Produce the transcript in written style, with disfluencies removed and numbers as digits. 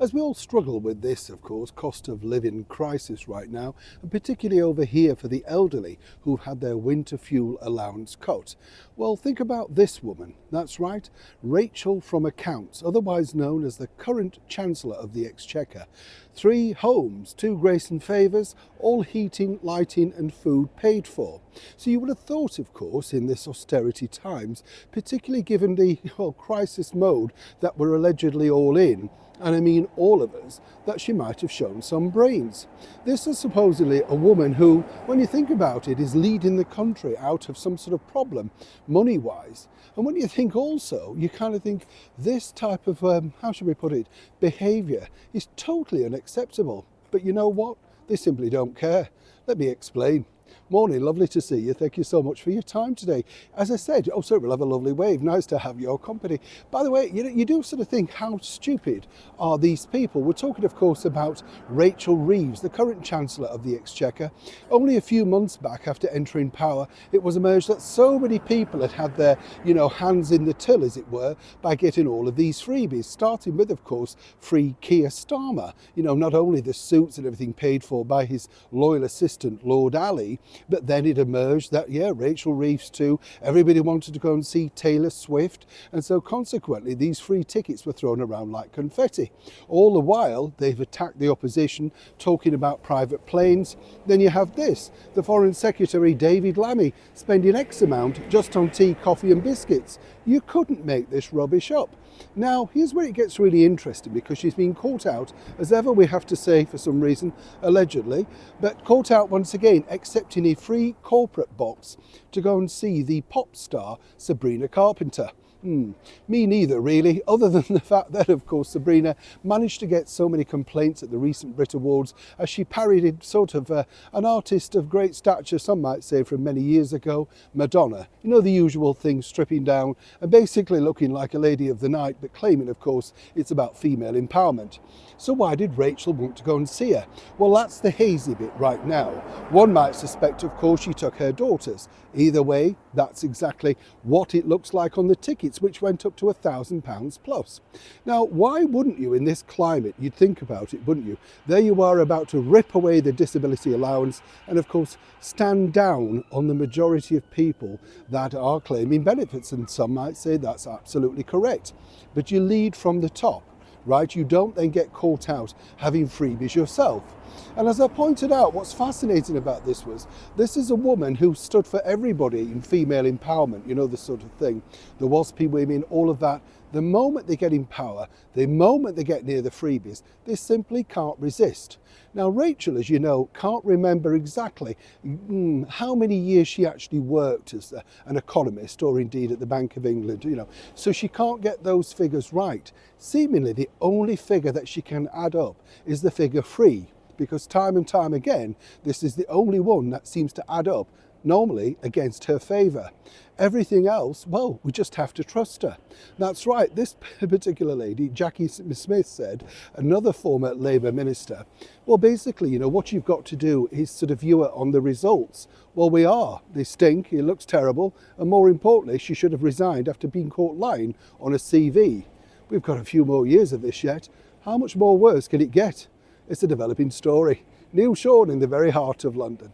As we all struggle with this, of course, cost of living crisis right now, and particularly over here for the elderly who've had their winter fuel allowance cut. Well, think about this woman. That's right, Rachel from Accounts, otherwise known as the current Chancellor of the Exchequer. 3 homes, 2 grace and favours, all heating, lighting and food paid for. So you would have thought, of course, in this austerity times, particularly given the crisis mode that we're allegedly all in, and I mean all of us, that she might have shown some brains. This is supposedly a woman who, when you think about it, is leading the country out of some sort of problem, money-wise. And when you think also, you kind of think this type of, how should we put it, behaviour is totally unacceptable. But you know what? They simply don't care. Let me explain. Morning, lovely to see you. Thank you so much for your time today. As I said, so we'll have a lovely wave. Nice to have your company. By the way, you do sort of think, how stupid are these people? We're talking, of course, about Rachel Reeves, the current Chancellor of the Exchequer. Only a few months back after entering power, it was emerged that so many people had had their, hands in the till, as it were, by getting all of these freebies, starting with, of course, free Keir Starmer. Not only the suits and everything paid for by his loyal assistant, Lord Ali, but then it emerged that, Rachel Reeves too, everybody wanted to go and see Taylor Swift, and so consequently these free tickets were thrown around like confetti. All the while they've attacked the opposition, talking about private planes. Then you have this, the Foreign Secretary David Lammy spending X amount just on tea, coffee and biscuits. You couldn't make this rubbish up. Now, here's where it gets really interesting, because she's been caught out, as ever we have to say for some reason, allegedly, but caught out once again accepting a free corporate box to go and see the pop star Sabrina Carpenter. Me neither, really, other than the fact that, of course, Sabrina managed to get so many complaints at the recent Brit Awards as she parodied sort of an artist of great stature, some might say, from many years ago, Madonna. The usual thing, stripping down and basically looking like a lady of the night, but claiming, of course, it's about female empowerment. So why did Rachel want to go and see her? Well, that's the hazy bit right now. One might suspect, of course, she took her daughters. Either way, that's exactly what it looks like on the tickets, which went up to £1,000 plus. Now, why wouldn't you, in this climate, you'd think about it, wouldn't you? There you are, about to rip away the disability allowance and, of course, stand down on the majority of people that are claiming benefits, and some might say that's absolutely correct. But you lead from the top, right? You don't then get caught out having freebies yourself. And as I pointed out, what's fascinating about this was, this is a woman who stood for everybody in female empowerment, this sort of thing, the WASPy women, all of that. The moment they get in power, the moment they get near the freebies, they simply can't resist. Now, Rachel, as you know, can't remember exactly how many years she actually worked as an economist, or indeed at the Bank of England, so she can't get those figures right. Seemingly, the only figure that she can add up is the figure free, because time and time again, this is the only one that seems to add up, normally against her favour. Everything else, well, we just have to trust her. That's right, this particular lady, Jackie Smith, said, another former Labour minister, well, basically, what you've got to do is sort of view it on the results. Well, we are. They stink, it looks terrible, and more importantly, she should have resigned after being caught lying on a CV. We've got a few more years of this yet. How much more worse can it get? It's a developing story. Neil Sean in the very heart of London.